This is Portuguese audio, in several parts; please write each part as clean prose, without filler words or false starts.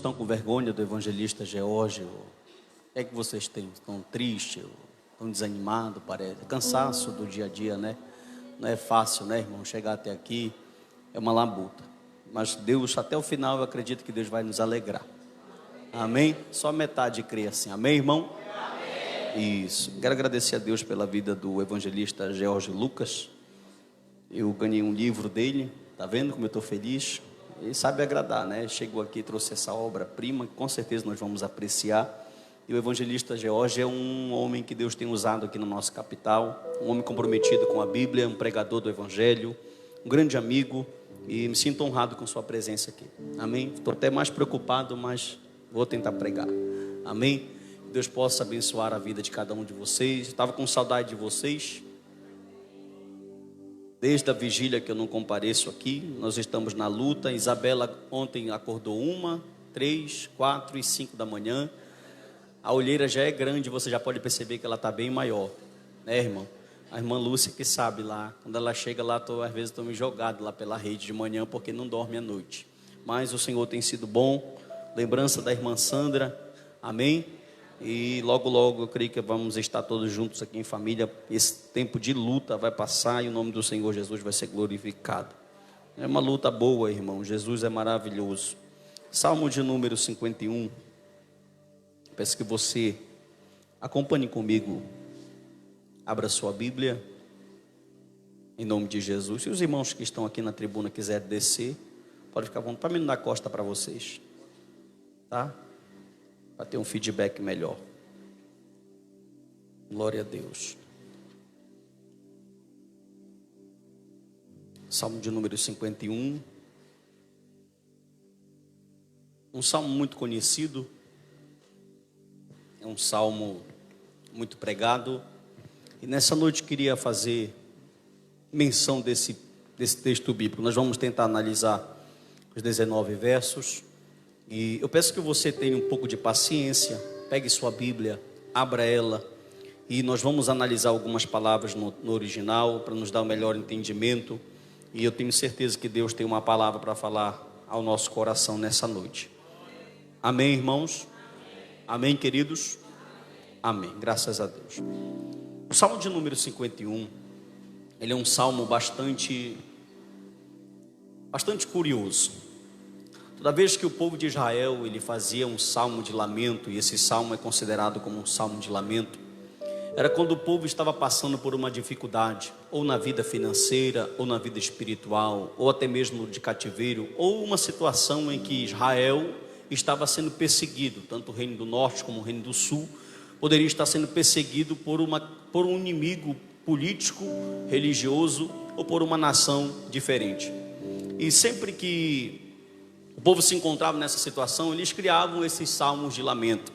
estão com vergonha do evangelista George? O que é que vocês têm? Estão tristes? Estão desanimados, parece? Cansaço do dia a dia, né? Não é fácil, né, irmão? Chegar até aqui é uma labuta. Mas Deus, até o final, eu acredito que Deus vai nos alegrar. Amém? Só metade crê assim. Amém, irmão? Amém. Isso. Quero agradecer a Deus pela vida do evangelista George Lucas. Eu ganhei um livro dele. Tá vendo como eu estou feliz? Ele sabe agradar, né? Chegou aqui e trouxe essa obra-prima, que com certeza nós vamos apreciar. E o evangelista George é um homem que Deus tem usado aqui na nossa capital, um homem comprometido com a Bíblia, um pregador do Evangelho, um grande amigo, e me sinto honrado com sua presença aqui. Amém? Estou até mais preocupado, mas vou tentar pregar. Amém? Deus possa abençoar a vida de cada um de vocês. Estava com saudade de vocês. Desde a vigília que eu não compareço aqui, nós estamos na luta. Isabela ontem acordou 1, 3, 4 e 5 da manhã. A olheira já é grande, você já pode perceber que ela está bem maior, né, irmão? A irmã Lúcia que sabe lá, quando ela chega lá, às vezes estou me jogado lá pela rede de manhã, porque não dorme à noite. Mas o Senhor tem sido bom, lembrança da irmã Sandra, amém? E logo, logo eu creio que vamos estar todos juntos aqui em família. Esse tempo de luta vai passar e o nome do Senhor Jesus vai ser glorificado. É uma luta boa, irmão, Jesus é maravilhoso. Salmo de número 51. Peço que você acompanhe comigo, abra sua Bíblia, em nome de Jesus. Se os irmãos que estão aqui na tribuna quiserem descer, pode ficar bom, para mim não dar costa para vocês, tá? Para ter um feedback melhor. Glória a Deus. Salmo de número 51. Um salmo muito conhecido. É um salmo muito pregado. E nessa noite queria fazer menção desse texto bíblico. Nós vamos tentar analisar os 19 versos. E eu peço que você tenha um pouco de paciência. Pegue sua Bíblia, abra ela. E nós vamos analisar algumas palavras no original, para nos dar o melhor entendimento. E eu tenho certeza que Deus tem uma palavra para falar ao nosso coração nessa noite. Amém, irmãos? Amém, queridos? Amém, graças a Deus. O Salmo de número 51, ele é um salmo bastante curioso. Toda vez que o povo de Israel, ele fazia um salmo de lamento, e esse salmo é considerado como um salmo de lamento, era quando o povo estava passando por uma dificuldade, ou na vida financeira, ou na vida espiritual, ou até mesmo de cativeiro, ou uma situação em que Israel estava sendo perseguido, tanto o reino do norte como o reino do sul, poderia estar sendo perseguido por um inimigo político, religioso, ou por uma nação diferente. E sempre que o povo se encontrava nessa situação, eles criavam esses salmos de lamento.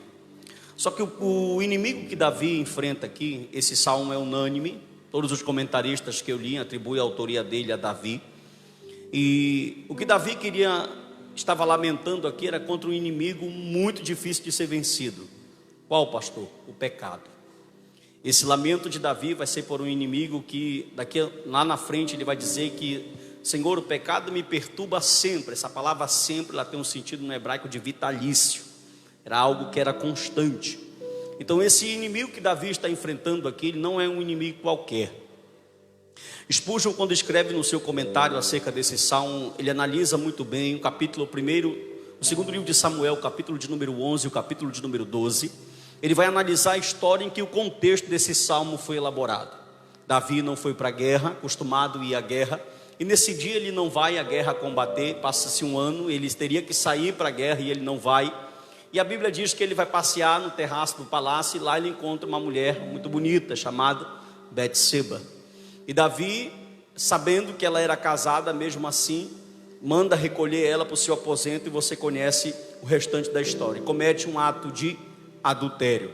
Só que o inimigo que Davi enfrenta aqui, esse salmo é unânime, todos os comentaristas que eu li atribuem a autoria dele a Davi. E o que Davi estava lamentando aqui era contra um inimigo muito difícil de ser vencido. Qual, pastor? O pecado. Esse lamento de Davi vai ser por um inimigo que lá na frente ele vai dizer que: Senhor, o pecado me perturba sempre. Essa palavra sempre, ela tem um sentido no hebraico de vitalício. Era algo que era constante. Então esse inimigo que Davi está enfrentando aqui, ele não é um inimigo qualquer. Spurgeon, quando escreve no seu comentário acerca desse salmo, ele analisa muito bem o capítulo 1, o segundo livro de Samuel, capítulo de número 11 e o capítulo de número 12. Ele vai analisar a história em que o contexto desse salmo foi elaborado. Davi não foi para a guerra, acostumado a ir à guerra, e nesse dia ele não vai à guerra combater. Passa-se um ano, ele teria que sair para a guerra e ele não vai. E a Bíblia diz que ele vai passear no terraço do palácio, e lá ele encontra uma mulher muito bonita, chamada Betseba. E Davi, sabendo que ela era casada, mesmo assim, manda recolher ela para o seu aposento, e você conhece o restante da história. Comete um ato de adultério.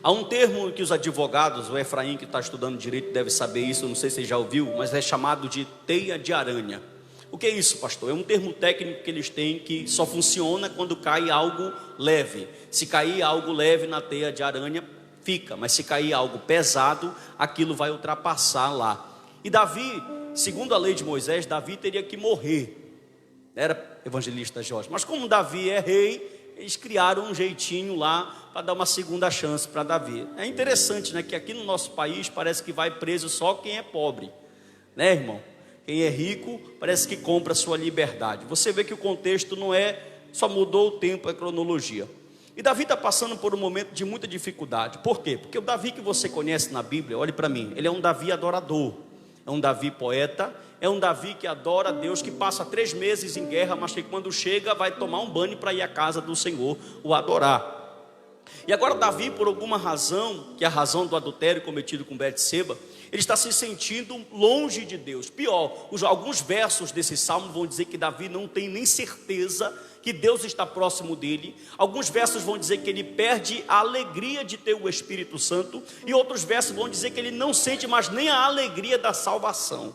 Há um termo que os advogados, o Efraim que está estudando direito deve saber isso, não sei se você já ouviu, mas é chamado de teia de aranha. O que é isso, pastor? É um termo técnico que eles têm que só funciona quando cai algo leve. Se cair algo leve na teia de aranha, fica, mas se cair algo pesado, aquilo vai ultrapassar lá. E Davi, segundo a lei de Moisés, Davi teria que morrer. Era evangelista Jorge. Mas como Davi é rei, eles criaram um jeitinho lá para dar uma segunda chance para Davi. É interessante, né, que aqui no nosso país parece que vai preso só quem é pobre, né, irmão? Quem é rico parece que compra a sua liberdade. Você vê que o contexto não é, só mudou o tempo, a cronologia. E Davi está passando por um momento de muita dificuldade. Por quê? Porque o Davi que você conhece na Bíblia, olhe para mim, ele é um Davi adorador, é um Davi poeta, é um Davi que adora a Deus, que passa 3 meses em guerra, mas que quando chega vai tomar um banho para ir à casa do Senhor, o adorar. E agora Davi, por alguma razão, que é a razão do adultério cometido com Betseba, ele está se sentindo longe de Deus. Pior, alguns versos desse salmo vão dizer que Davi não tem nem certeza que Deus está próximo dele. Alguns versos vão dizer que ele perde a alegria de ter o Espírito Santo, e outros versos vão dizer que ele não sente mais nem a alegria da salvação.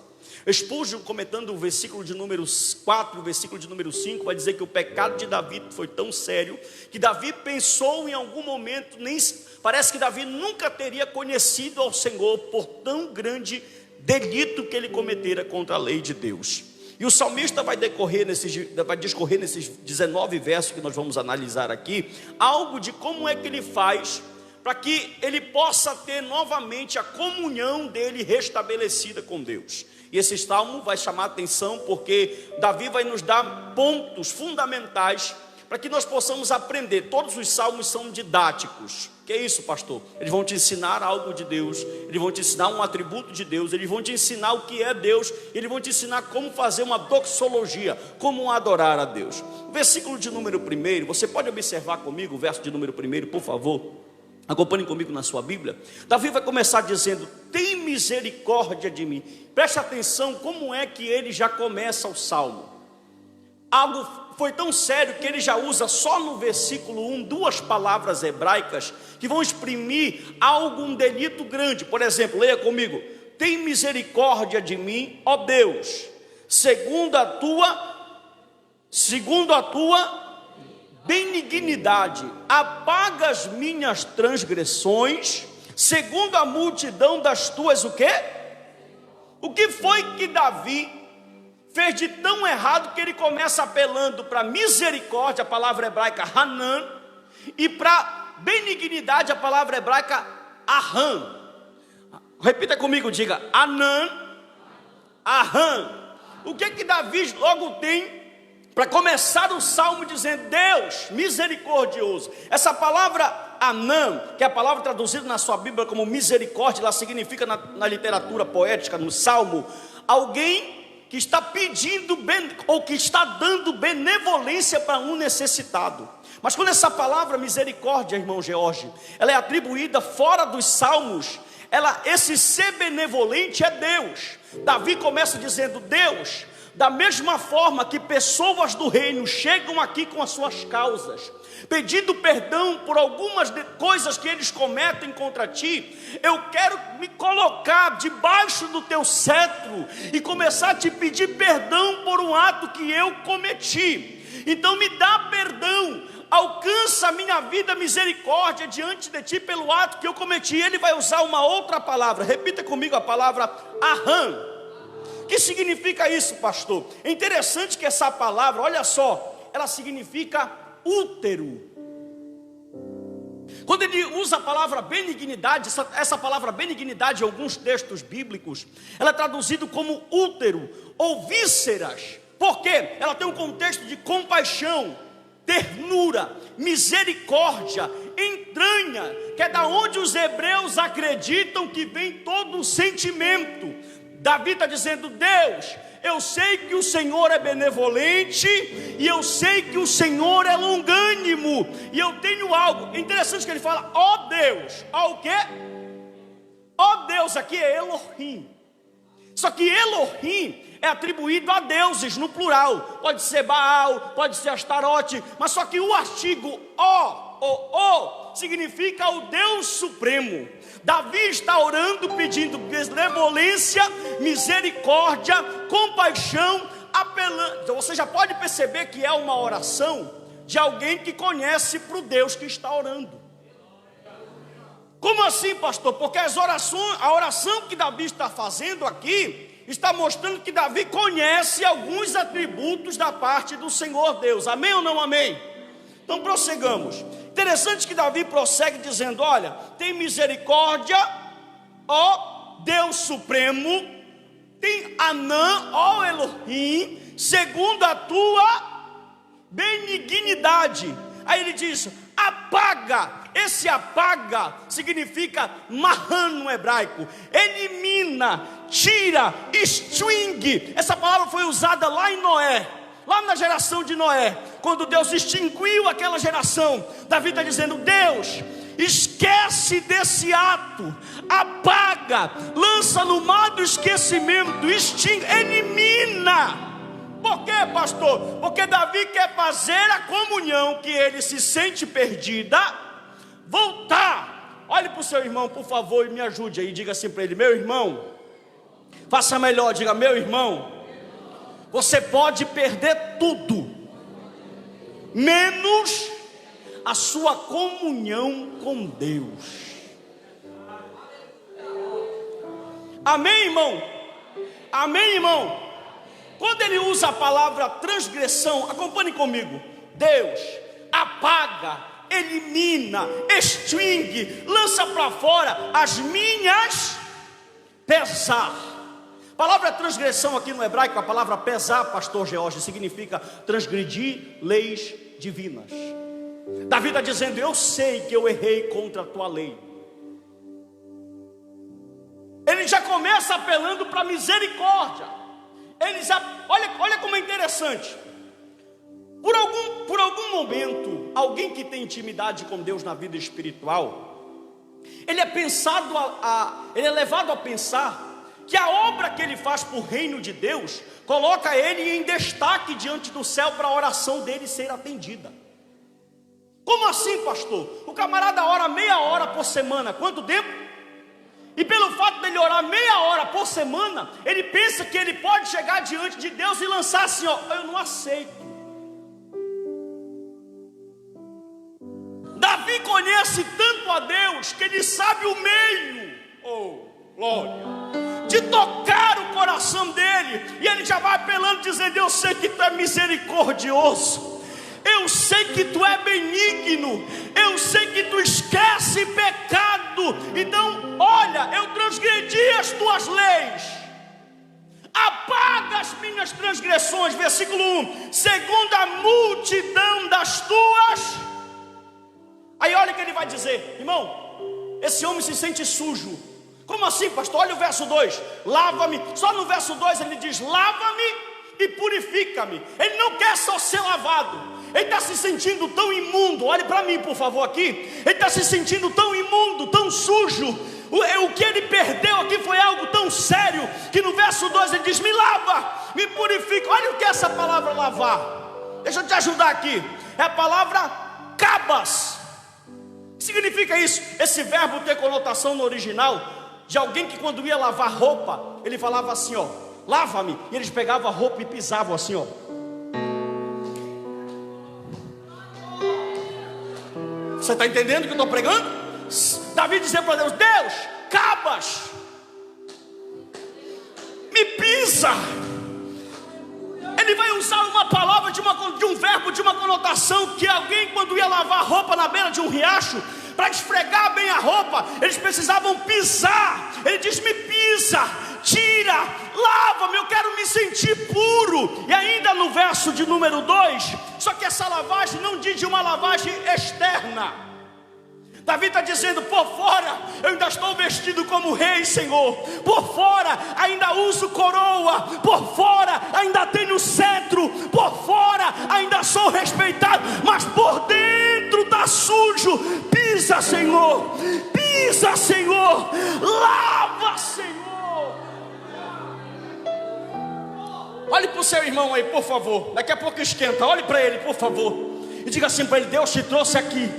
Spurgeon, comentando o versículo de número 4, o versículo de número 5, vai dizer que o pecado de Davi foi tão sério que Davi pensou em algum momento, parece que Davi nunca teria conhecido ao Senhor por tão grande delito que ele cometera contra a lei de Deus. E o salmista vai discorrer nesses 19 versos que nós vamos analisar aqui, algo de como é que ele faz para que ele possa ter novamente a comunhão dele restabelecida com Deus. E esse salmo vai chamar a atenção porque Davi vai nos dar pontos fundamentais para que nós possamos aprender. Todos os salmos são didáticos. Que é isso, pastor? Eles vão te ensinar algo de Deus, eles vão te ensinar um atributo de Deus, eles vão te ensinar o que é Deus, eles vão te ensinar como fazer uma doxologia, como adorar a Deus. O versículo de número 1, você pode observar comigo o verso de número 1, por favor? Acompanhem comigo na sua Bíblia. Davi vai começar dizendo: tem misericórdia de mim. Preste atenção como é que ele já começa o salmo. Algo foi tão sério que ele já usa só no versículo 1 2 palavras hebraicas que vão exprimir um delito grande. Por exemplo, leia comigo: tem misericórdia de mim, ó Deus, segundo a tua benignidade, apaga as minhas transgressões, segundo a multidão das tuas o quê? O que foi que Davi fez de tão errado que ele começa apelando para misericórdia, a palavra hebraica Hanan, e para benignidade, a palavra hebraica Aham? Repita comigo, diga Hanan, Aham. O que Davi logo tem para começar o salmo dizendo: Deus misericordioso? Essa palavra Anã, que é a palavra traduzida na sua Bíblia como misericórdia, ela significa na literatura poética, no salmo, alguém que está pedindo ou que está dando benevolência para um necessitado. Mas quando essa palavra misericórdia, irmão George, ela é atribuída fora dos salmos, esse ser benevolente é Deus. Davi começa dizendo: Deus, da mesma forma que pessoas do reino chegam aqui com as suas causas, pedindo perdão por algumas coisas que eles cometem contra ti, eu quero me colocar debaixo do teu cetro e começar a te pedir perdão por um ato que eu cometi. Então me dá perdão, alcança a minha vida misericórdia diante de ti pelo ato que eu cometi. Ele vai usar uma outra palavra, repita comigo a palavra Aham. O que significa isso, pastor? É interessante que essa palavra, olha só, ela significa útero. Quando ele usa a palavra benignidade, essa palavra benignidade em alguns textos bíblicos, ela é traduzida como útero ou vísceras. Por quê? Ela tem um contexto de compaixão, ternura, misericórdia, entranha, que é da onde os hebreus acreditam que vem todo o sentimento. Davi está dizendo: Deus, eu sei que o Senhor é benevolente, e eu sei que o Senhor é longânimo, e eu tenho algo. É interessante que ele fala: ó Deus, ó o quê? Ó Deus, aqui é Elohim. Só que Elohim é atribuído a deuses no plural. Pode ser Baal, pode ser Astarote, mas só que o artigo ó, significa o Deus Supremo. Davi está orando, pedindo benevolência, misericórdia, compaixão, apelando. Então você já pode perceber que é uma oração de alguém que conhece para o Deus que está orando. Como assim, pastor? Porque a oração que Davi está fazendo aqui está mostrando que Davi conhece alguns atributos da parte do Senhor Deus. Amém ou não amém? Então prossigamos. Interessante que Davi prossegue dizendo: olha, tem misericórdia, ó Deus Supremo, tem Anã, ó Elohim, segundo a tua benignidade. Aí ele diz: apaga. Esse apaga significa mahan no hebraico, elimina, tira, extingue. Essa palavra foi usada lá em Noé, lá na geração de Noé, quando Deus extinguiu aquela geração. Davi está dizendo: Deus, esquece desse ato, apaga, lança no mar do esquecimento, extingue, elimina. Por quê, pastor? Porque Davi quer fazer a comunhão que ele se sente perdida voltar. Olhe para o seu irmão, por favor, e me ajude aí. Diga assim para ele: meu irmão, faça melhor, diga: meu irmão, você pode perder tudo, menos a sua comunhão com Deus. Amém, irmão? Amém, irmão? Quando ele usa a palavra transgressão, acompanhe comigo. Deus apaga, elimina, extingue, lança para fora as minhas pesar. A palavra transgressão aqui no hebraico, a palavra pesar, pastor George, significa transgredir leis divinas. Davi está dizendo: eu sei que eu errei contra a tua lei. Ele já começa apelando para misericórdia. Ele já, olha como é interessante. Por algum momento, alguém que tem intimidade com Deus na vida espiritual, ele é levado a pensar que a obra que ele faz para o reino de Deus coloca ele em destaque diante do céu para a oração dele ser atendida. Como assim, pastor? O camarada ora meia hora por semana. Quanto tempo? E pelo fato dele orar meia hora por semana, ele pensa que ele pode chegar diante de Deus e lançar assim: ó, eu não aceito. Davi conhece tanto a Deus que ele sabe o meio, glória, de tocar o coração dele. E ele já vai apelando, dizendo: eu sei que tu é misericordioso, eu sei que tu é benigno, eu sei que tu esquece pecado. Então, olha, eu transgredi as tuas leis, apaga as minhas transgressões. Versículo 1: segundo a multidão das tuas. Aí olha o que ele vai dizer, irmão, esse homem se sente sujo. Como assim, pastor? Olha o verso 2: lava-me. Só no verso 2 ele diz: lava-me e purifica-me. Ele não quer só ser lavado, ele está se sentindo tão imundo. Olhe para mim, por favor, aqui. Ele está se sentindo tão imundo, tão sujo. O que ele perdeu aqui foi algo tão sério, que no verso 2 ele diz: me lava, me purifica. Olha o que é essa palavra lavar. Deixa eu te ajudar aqui. É a palavra cabas. O que significa isso? Esse verbo tem conotação no original de alguém que quando ia lavar roupa, ele falava assim, ó: lava-me. E eles pegavam a roupa e pisavam assim, ó. Você está entendendo o que eu estou pregando? Davi dizia para Deus: Deus, cabas, me pisa. Ele vai usar uma palavra de um verbo de uma conotação que alguém, quando ia lavar roupa na beira de um riacho, para esfregar bem a roupa, eles precisavam pisar. Ele diz: me pisa, tira, lava-me, eu quero me sentir puro. E ainda no verso de número 2, só que essa lavagem não diz de uma lavagem externa. Davi está dizendo: por fora eu ainda estou vestido como rei, Senhor. Por fora ainda uso coroa. Por fora ainda tenho cetro. Por fora ainda sou respeitado. Mas por dentro está sujo. Pisa, Senhor. Pisa, Senhor. Lava, Senhor. Olhe para o seu irmão aí, por favor. Daqui a pouco esquenta. Olhe para ele, por favor. E diga assim para ele: Deus te trouxe aqui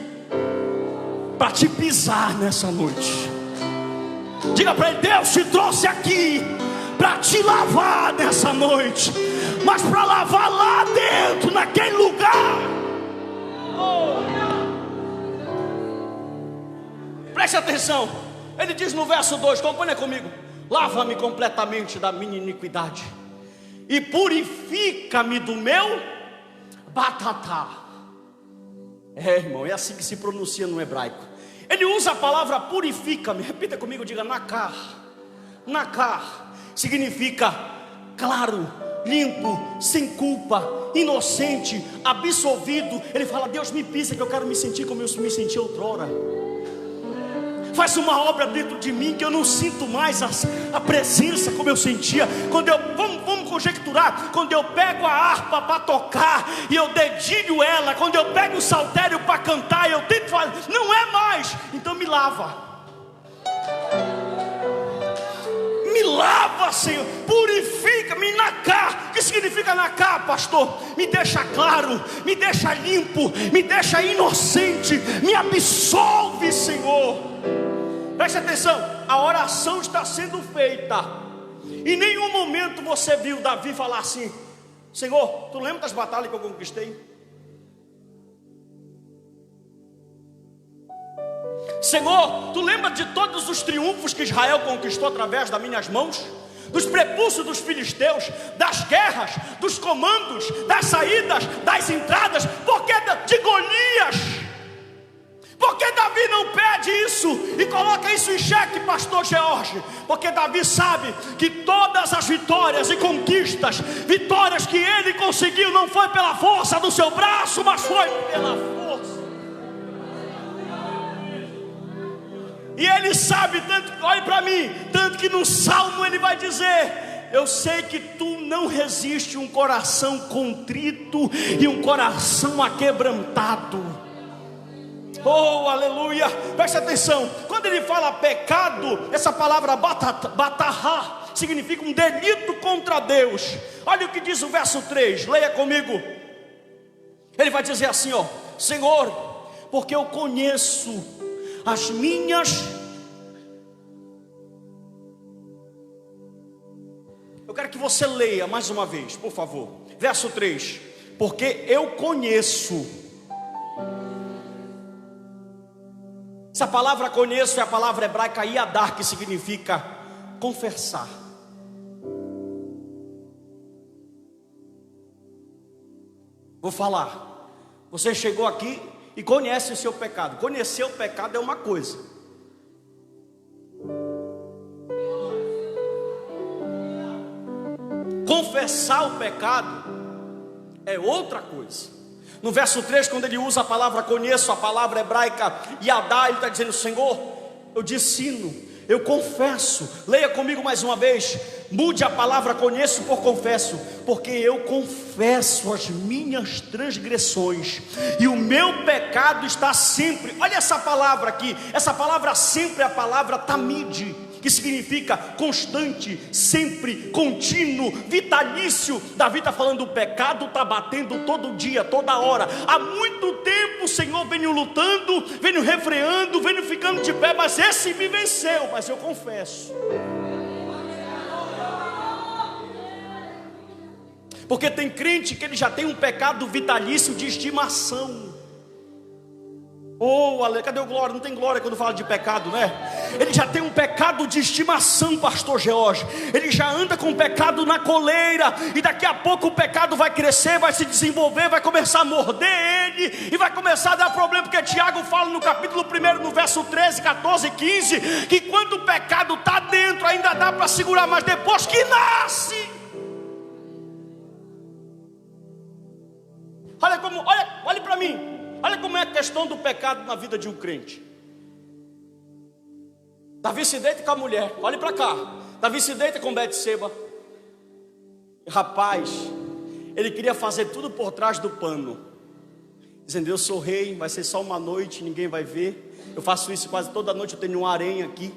para te pisar nessa noite. Diga para ele: Deus te trouxe aqui para te lavar nessa noite, mas para lavar lá dentro, naquele lugar. Preste atenção. Ele diz no verso 2, acompanha comigo: lava-me completamente da minha iniquidade e purifica-me do meu batatá. Irmão, é assim que se pronuncia no hebraico. Ele usa a palavra purifica-me. Repita comigo, diga nakar. Nakar significa claro, limpo, sem culpa, inocente, absolvido. Ele fala: Deus, me pisa que eu quero me sentir como eu me senti outrora. Faz uma obra dentro de mim que eu não sinto mais a presença como eu sentia. Quando vamos conjecturar, quando eu pego a harpa para tocar e eu dedilho ela, quando eu pego o saltério para cantar e eu tento fazer, não é mais. Então me lava. Me lava, Senhor, purifica-me. Nakar, o que significa nakar, pastor? Me deixa claro, me deixa limpo, me deixa inocente, me absolve, Senhor. Preste atenção, a oração está sendo feita. Em nenhum momento você viu Davi falar assim: Senhor, tu lembra das batalhas que eu conquistei? Senhor, tu lembra de todos os triunfos que Israel conquistou através das minhas mãos? Dos prepúcios dos filisteus, das guerras, dos comandos, das saídas, das entradas, porque de Golias. Porque Davi não pede isso e coloca isso em xeque, pastor George? Porque Davi sabe que todas as vitórias e conquistas, vitórias que ele conseguiu, não foi pela força do seu braço, mas foi pela força. E ele sabe, tanto, olhe para mim, tanto que no Salmo ele vai dizer: eu sei que tu não resiste um coração contrito e um coração aquebrantado. Oh, aleluia, preste atenção. Quando ele fala pecado, essa palavra batarra significa um delito contra Deus. Olha o que diz o verso 3, leia comigo. Ele vai dizer assim, ó: Senhor, porque eu conheço as minhas... Eu quero que você leia mais uma vez, por favor. Verso 3, porque eu conheço. Essa palavra conheço é a palavra hebraica yadar, que significa confessar. Vou falar. Você chegou aqui e conhece o seu pecado. Conhecer o pecado é uma coisa. Confessar o pecado é outra coisa. No verso 3, quando ele usa a palavra conheço, a palavra hebraica yadá, ele está dizendo: Senhor, eu dissino, eu confesso. Leia comigo mais uma vez. Mude a palavra conheço por confesso. Porque eu confesso as minhas transgressões e o meu pecado está sempre... Olha essa palavra aqui. Essa palavra sempre é a palavra tamide, que significa constante, sempre, contínuo, vitalício. Davi está falando: o pecado está batendo todo dia, toda hora. Há muito tempo o Senhor vem lutando, vem refreando, vem ficando de pé, mas esse me venceu, mas eu confesso. Porque tem crente que ele já tem um pecado vitalício de estimação. Oh, cadê o glória? Não tem glória quando fala de pecado, né? Ele já tem um pecado de estimação, pastor George. Ele já anda com o pecado na coleira. E daqui a pouco o pecado vai crescer, vai se desenvolver, vai começar a morder ele e vai começar a dar problema. Porque Tiago fala no capítulo 1, no verso 13, 14 e 15, que quando o pecado está dentro ainda dá para segurar, mas depois que nasce... Olha para mim. Olha como é a questão do pecado na vida de um crente. Davi se deita com a mulher. Olhe para cá. Davi se deita com Betseba. Rapaz, ele queria fazer tudo por trás do pano, dizendo: eu sou rei, vai ser só uma noite, ninguém vai ver. Eu faço isso quase toda noite, eu tenho uma harém aqui.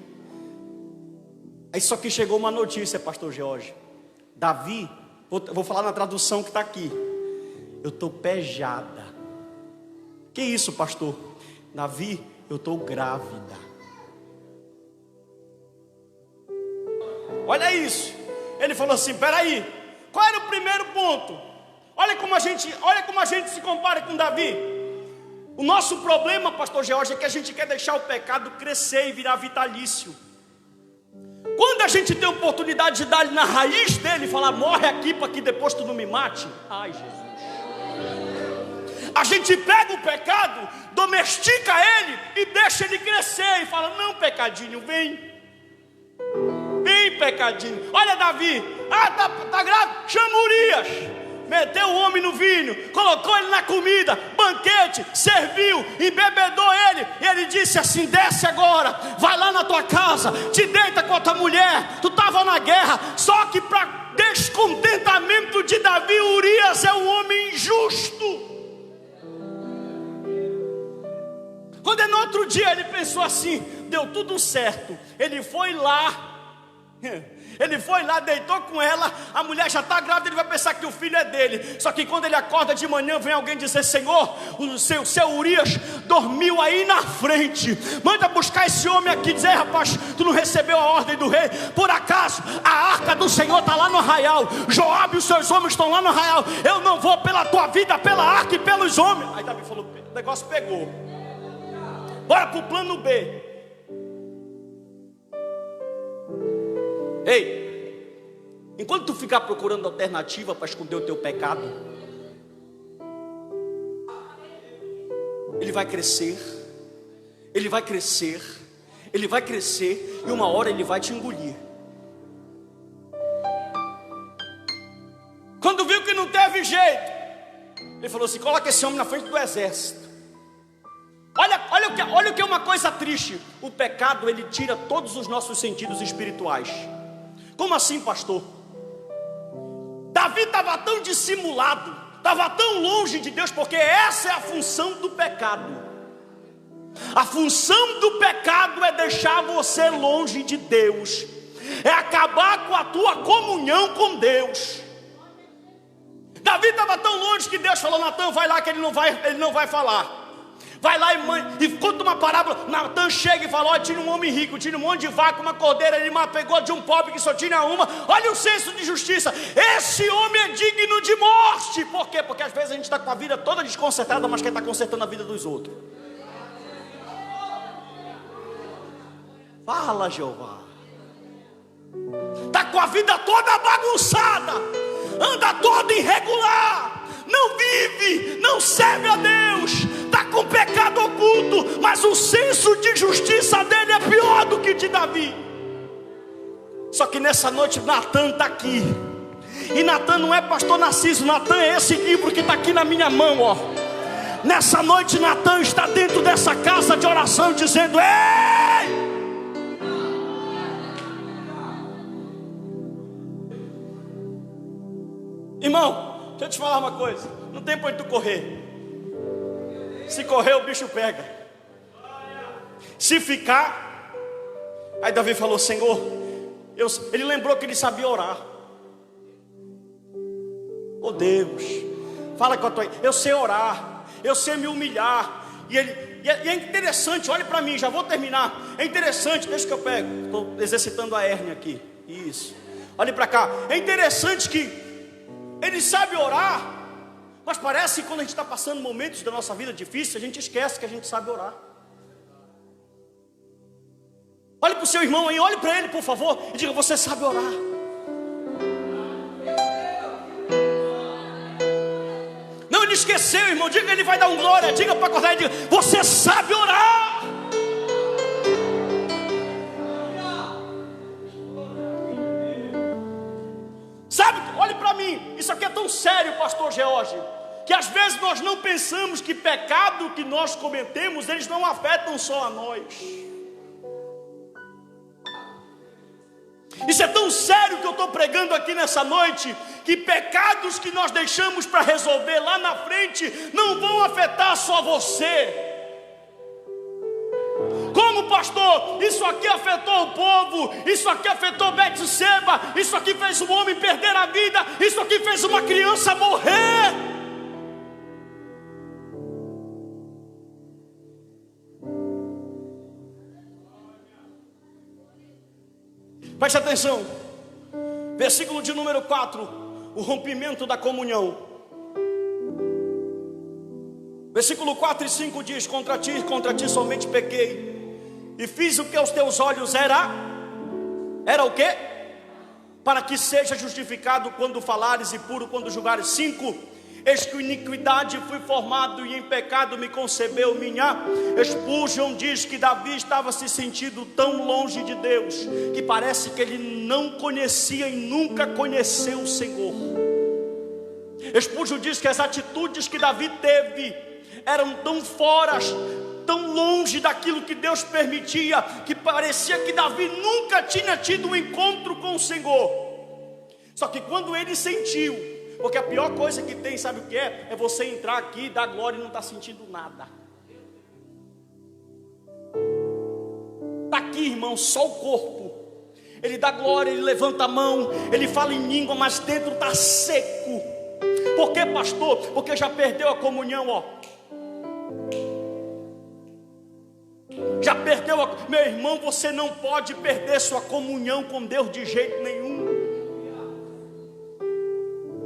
Aí só que chegou uma notícia, pastor George. Davi, vou falar na tradução que está aqui: eu estou pejada. Que isso, pastor? Davi, eu estou grávida. Olha isso. Ele falou assim: peraí, qual era o primeiro ponto? Olha como a gente se compara com Davi. O nosso problema, pastor George, é que a gente quer deixar o pecado crescer e virar vitalício. Quando a gente tem a oportunidade de dar na raiz dele e falar, morre aqui para que depois tu não me mate. Ai, Jesus. A gente pega o pecado, domestica ele e deixa ele crescer. E fala, não, pecadinho, vem. Vem, pecadinho. Olha Davi, tá grávida? Chama Urias. Meteu o homem no vinho, colocou ele na comida, banquete, serviu, embebedou ele. E ele disse assim, desce agora, vai lá na tua casa, te deita com a tua mulher. Tu estava na guerra, só que para descontentamento de Davi, Urias é um homem injusto. Quando no outro dia ele pensou assim, deu tudo certo. Ele foi lá, deitou com ela, a mulher já está grávida, ele vai pensar que o filho é dele. Só que quando ele acorda de manhã, vem alguém dizer, Senhor, o seu Urias dormiu aí na frente, manda buscar esse homem aqui. Dizer, rapaz, tu não recebeu a ordem do rei? Por acaso a arca do Senhor está lá no arraial, Joabe e os seus homens estão lá no arraial, eu não vou pela tua vida, pela arca e pelos homens. Aí Davi falou, o negócio pegou, bora pro plano B. Ei, enquanto tu ficar procurando alternativa para esconder o teu pecado, ele vai crescer, ele vai crescer, ele vai crescer, e uma hora ele vai te engolir. Quando viu que não teve jeito, ele falou assim, coloca esse homem na frente do exército. Olha o que é uma coisa triste. O pecado, ele tira todos os nossos sentidos espirituais. Como assim, pastor? Davi estava tão dissimulado, estava tão longe de Deus, porque essa é a função do pecado. A função do pecado é deixar você longe de Deus, é acabar com a tua comunhão com Deus. Davi estava tão longe que Deus falou, Natan, vai lá que ele não vai falar. Vai lá e conta uma parábola. Natan chega e fala, ó, tinha um homem rico, tinha um monte de vaca, uma cordeira, ele pegou de um pobre que só tinha uma. Olha o senso de justiça, esse homem é digno de morte. Por quê? Porque às vezes a gente está com a vida toda desconcertada, mas quer estar consertando a vida dos outros. Fala, Jeová. Está com a vida toda bagunçada, anda toda irregular, não vive, não serve a Deus, está com pecado oculto, mas o senso de justiça dele é pior do que de Davi. Só que nessa noite Natan está aqui, e Natan não é pastor Narciso, Natan é esse livro que está aqui na minha mão, ó. Nessa noite Natan está dentro dessa casa de oração dizendo, ei! Irmão, deixa eu te falar uma coisa, não tem pra onde tu correr. Se correr o bicho pega. Se ficar, aí Davi falou, Senhor, ele lembrou que ele sabia orar. Oh Deus, fala com a tua, eu sei orar, eu sei me humilhar. E é interessante, olhe para mim, já vou terminar. É interessante, deixa que eu pego, estou exercitando a hérnia aqui. Isso, olhe para cá. É interessante que ele sabe orar, mas parece que quando a gente está passando momentos da nossa vida difíceis, a gente esquece que a gente sabe orar. Olhe para o seu irmão aí, olhe para ele por favor e diga, você sabe orar. Não, ele esqueceu, irmão, diga, ele vai dar um glória. Diga para acordar e diga, você sabe orar. Sabe, olhe para mim, isso aqui é tão sério, pastor George, que às vezes nós não pensamos que pecado que nós cometemos, eles não afetam só a nós. Isso é tão sério que eu estou pregando aqui nessa noite, que pecados que nós deixamos para resolver lá na frente, não vão afetar só você. Como pastor, isso aqui afetou o povo, isso aqui afetou Betseba, isso aqui fez um homem perder a vida, isso aqui fez uma criança morrer. Preste atenção, versículo de número 4, o rompimento da comunhão. Versículo 4 e 5 diz, contra ti somente pequei, e fiz o que aos teus olhos era Era o quê? Para que seja justificado quando falares e puro quando julgares. 5, eis que iniquidade fui formado e em pecado me concebeu minha. Spurgeon diz que Davi estava se sentindo tão longe de Deus, que parece que ele não conhecia e nunca conheceu o Senhor. Spurgeon diz que as atitudes que Davi teve eram tão fora, tão longe daquilo que Deus permitia, que parecia que Davi nunca tinha tido um encontro com o Senhor. Só que quando ele sentiu, porque a pior coisa que tem, sabe o que é? É você entrar aqui, dar glória e não estar sentindo nada. Está aqui, irmão, só o corpo. Ele dá glória, ele levanta a mão, ele fala em língua, mas dentro está seco. Por que, pastor? Porque já perdeu a comunhão, ó. Já perdeu meu irmão, você não pode perder sua comunhão com Deus de jeito nenhum.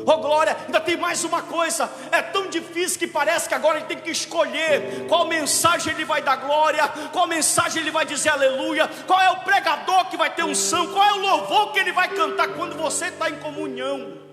Oh glória, ainda tem mais uma coisa. É tão difícil que parece que agora ele tem que escolher qual mensagem ele vai dar glória, qual mensagem ele vai dizer aleluia, qual é o pregador que vai ter unção, qual é o louvor que ele vai cantar quando você está em comunhão.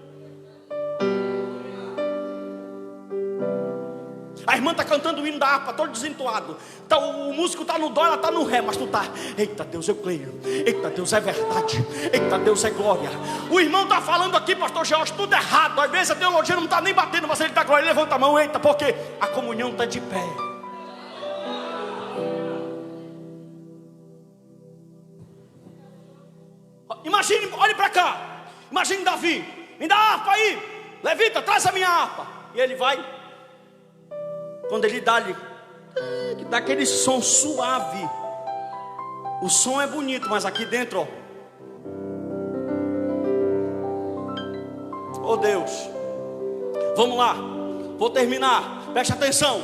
A irmã está cantando o hino da harpa, todo desentoado. Tá, o músico está no dó, ela está no ré, mas tu está, eita Deus, eu creio. Eita Deus, é verdade. Eita Deus, é glória. O irmão está falando aqui, pastor Jorge, tudo errado. Às vezes a teologia não está nem batendo, mas ele está glória. Ele levanta a mão, eita, porque a comunhão está de pé. Imagine, olhe para cá. Imagine Davi, me dá a harpa aí. Levita, traz a minha harpa. E ele vai. Quando ele dá aquele som suave, o som é bonito, mas aqui dentro, ó, oh Deus, vamos lá, vou terminar, preste atenção.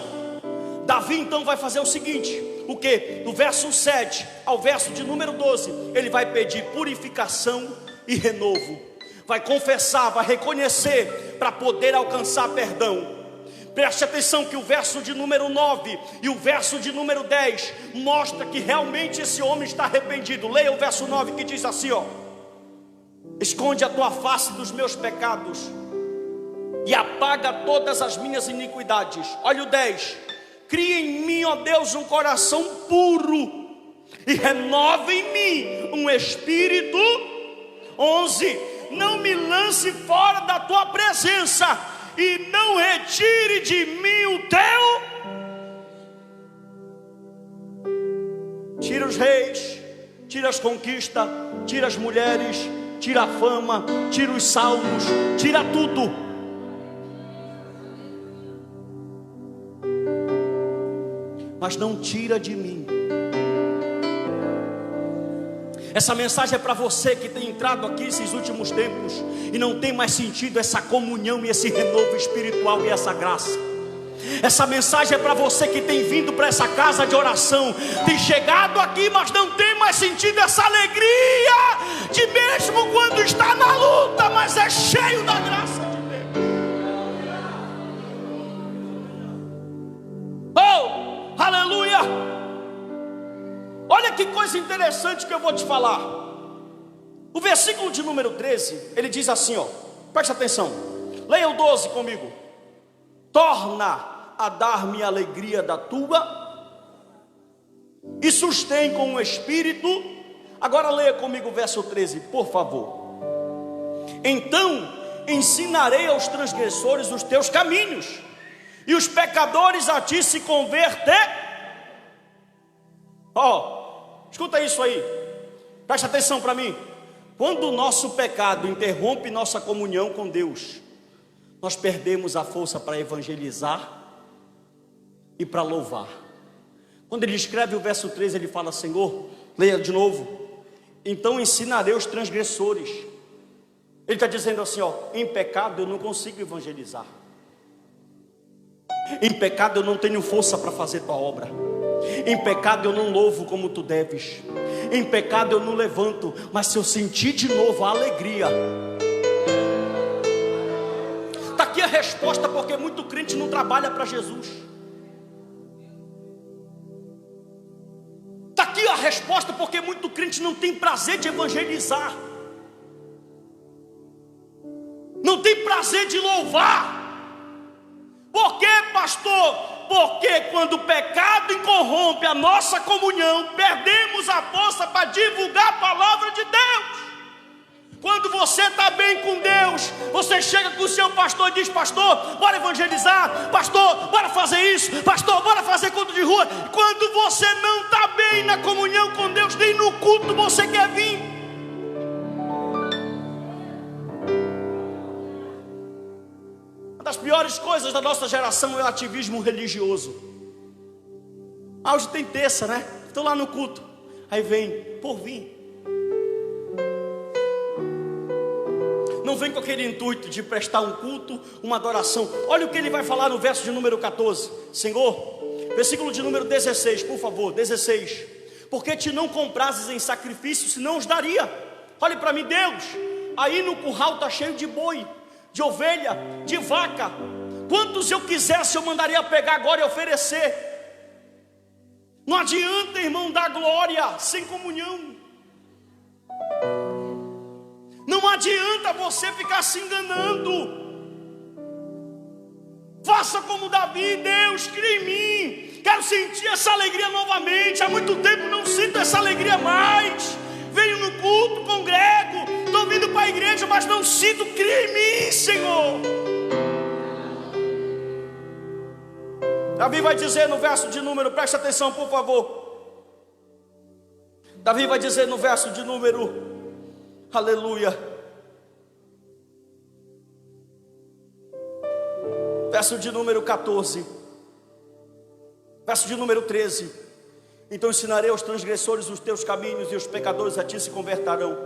Davi então vai fazer o seguinte, o que? Do verso 7 ao verso de número 12, ele vai pedir purificação e renovo, vai confessar, vai reconhecer, para poder alcançar perdão. Preste atenção que o verso de número 9 e o verso de número 10 mostra que realmente esse homem está arrependido. Leia o verso 9 que diz assim, ó: esconde a tua face dos meus pecados e apaga todas as minhas iniquidades. Olha o 10: cria em mim, ó Deus, um coração puro e renova em mim um espírito. 11: não me lance fora da tua presença e não retire de mim o teu. Tira os reis, tira as conquistas, tira as mulheres, tira a fama, tira os salmos, tira tudo. Mas não tira de mim. Essa mensagem é para você que tem entrado aqui esses últimos tempos e não tem mais sentido essa comunhão e esse renovo espiritual e essa graça. Essa mensagem é para você que tem vindo para essa casa de oração, tem chegado aqui, mas não tem mais sentido essa alegria de mesmo quando está na luta, mas é cheio da graça de Deus. Oh, aleluia! Olha que coisa interessante que eu vou te falar. O versículo de número 13, ele diz assim, ó, preste atenção, leia o 12 comigo. Torna a dar-me a alegria da tua e sustém com o espírito. Agora leia comigo o verso 13, por favor. Então ensinarei aos transgressores os teus caminhos e os pecadores a ti se converter. Ó, escuta isso aí, presta atenção para mim. Quando o nosso pecado interrompe nossa comunhão com Deus, nós perdemos a força para evangelizar e para louvar. Quando ele escreve o verso 13, ele fala, Senhor, leia de novo, então ensinarei os transgressores. Ele está dizendo assim, ó, em pecado eu não consigo evangelizar, em pecado eu não tenho força para fazer tua obra, em pecado eu não louvo como tu deves, em pecado eu não levanto, mas se eu sentir de novo a alegria. Está aqui a resposta, porque muito crente não trabalha para Jesus. Está aqui a resposta porque muito crente não tem prazer de evangelizar, não tem prazer de louvar. Por quê, pastor? Porque quando o pecado corrompe a nossa comunhão, perdemos a força para divulgar a palavra de Deus. Quando você está bem com Deus, você chega com o seu pastor e diz: pastor, bora evangelizar, pastor, bora fazer isso, pastor, bora fazer culto de rua. Quando você não está bem na comunhão com Deus, nem no culto você quer vir. Uma das piores coisas da nossa geração é o ativismo religioso. Hoje tem terça, né? Estou lá no culto, aí vem por vir. Não vem com aquele intuito de prestar um culto, uma adoração. Olha o que ele vai falar no verso de número 14. Senhor, versículo de número 16, por favor, 16. Porque te não comprases em sacrifício, senão os daria. Olhe para mim, Deus, aí no curral está cheio de boi, de ovelha, de vaca. Quantos eu quisesse eu mandaria pegar agora e oferecer. Não adianta, irmão, dar glória sem comunhão. Não adianta você ficar se enganando. Faça como Davi: Deus, cria em mim. Quero sentir essa alegria novamente. Há muito tempo não sinto essa alegria mais. Venho no culto, congrego, estou vindo para a igreja, mas não sinto. Cria em mim, Senhor. Davi vai dizer no verso de número, preste atenção por favor. Davi vai dizer no verso de número, aleluia, verso de número 14, verso de número 13: então ensinarei aos transgressores os teus caminhos, e os pecadores a ti se converterão.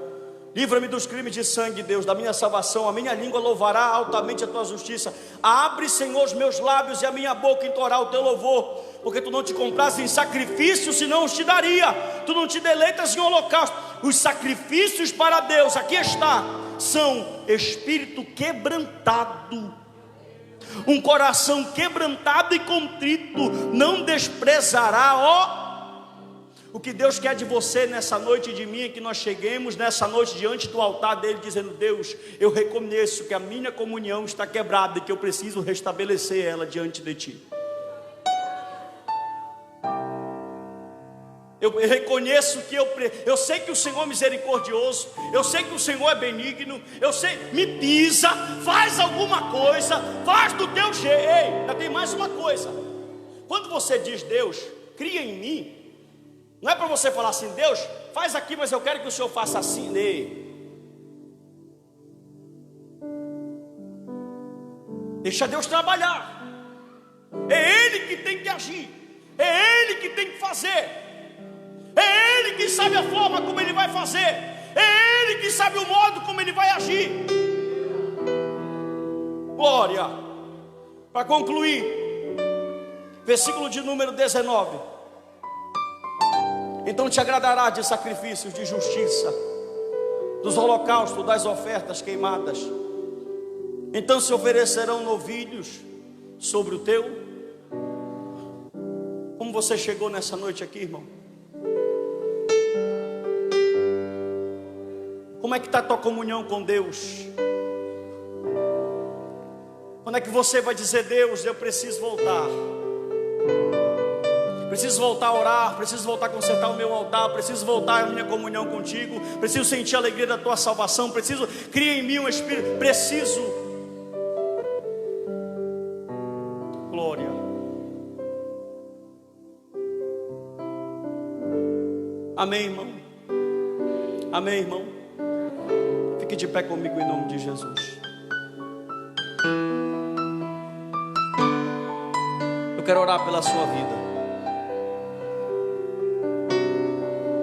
Livra-me dos crimes de sangue, Deus, da minha salvação. A minha língua louvará altamente a tua justiça. Abre, Senhor, os meus lábios, e a minha boca entoará o teu louvor. Porque tu não te compraste em sacrifício, senão os te daria. Tu não te deleitas em holocausto. Os sacrifícios para Deus, aqui está, são espírito quebrantado, um coração quebrantado e contrito não desprezará, ó. O que Deus quer de você nessa noite e de mim é que nós cheguemos nessa noite diante do altar dele dizendo: Deus, eu reconheço que a minha comunhão está quebrada e que eu preciso restabelecer ela diante de ti. Eu reconheço que eu sei que o Senhor é misericordioso, eu sei que o Senhor é benigno, eu sei, me pisa, faz alguma coisa, faz do teu jeito. Ei, ainda tem mais uma coisa. Quando você diz: Deus, cria em mim, não é para você falar assim: Deus, faz aqui, mas eu quero que o Senhor faça assim. Ei, deixa Deus trabalhar. É Ele que tem que agir, é Ele que tem que fazer. É Ele que sabe a forma como Ele vai fazer. É Ele que sabe o modo como Ele vai agir. Glória. Para concluir, versículo de número 19: então te agradará de sacrifícios de justiça, dos holocaustos, das ofertas queimadas. Então se oferecerão novilhos sobre o teu. Como você chegou nessa noite aqui, irmão? Como é que está a tua comunhão com Deus? Quando é que você vai dizer: Deus, eu preciso voltar. Preciso voltar a orar, preciso voltar a consertar o meu altar, preciso voltar a minha comunhão contigo, preciso sentir a alegria da tua salvação, preciso, cria em mim um espírito, preciso. Glória. Amém, irmão? Amém, irmão? Fique de pé comigo em nome de Jesus. Eu quero orar pela sua vida.